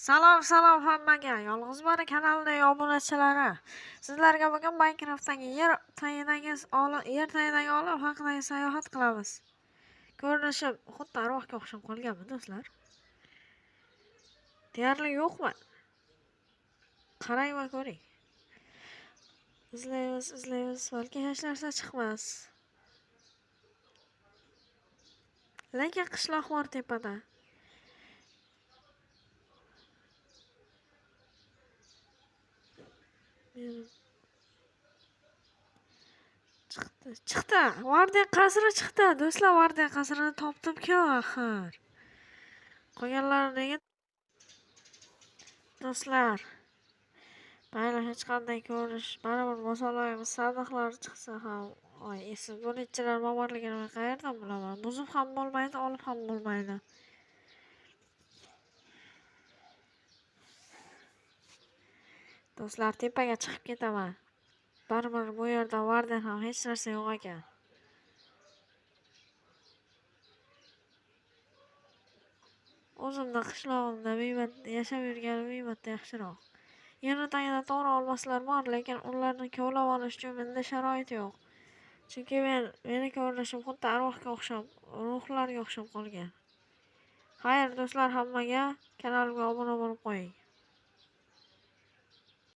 Salom hammaga. Yolg'iz Bari kanalining obunachilari. Sizlarga bugun Minecraftdagi yer tayinagi olib haqidagi sayohat qilamiz. Ko'rinishim xuddi arvohga o'xshab qolganmi, do'stlar? Deyarli yo'qmi? Qarang va ko'ring. Izlaymiz, balki hech narsa chiqmas. Lekin qishloq bor tepada. Chiqdi. Vardiya qasri chiqdi. Do'stlar, Vardiya qasrini topdim-ku axir. Qolganlari nega? Do'stlar, mayli hech qanday ko'rinish, baribir bosolmaymiz. Sandiqlar chiqsa ham, esim bunchalar borligini qayerdan bilaman? Buzib ham bo'lmaydi, olib ham bo'lmaydi. Do'stlar, tepaga chiqib ketaman. Baribir bu yerda Vardiya ham hech narsa yo'q ekan. O'zimda qishlog'imda yashab yurganim biybatda yaxshiroq. Yerni tagida to'g'ri olmoslar bor, lekin ularni kovlab olish uchun menda sharoit yo'q. Chunki meni ko'rinishim xuddi arvohga o'xshab, ruhlarga o'xshab qolgan. Xayr do'stlar, hammaga kanalimga obuna bo'lib qo'ying.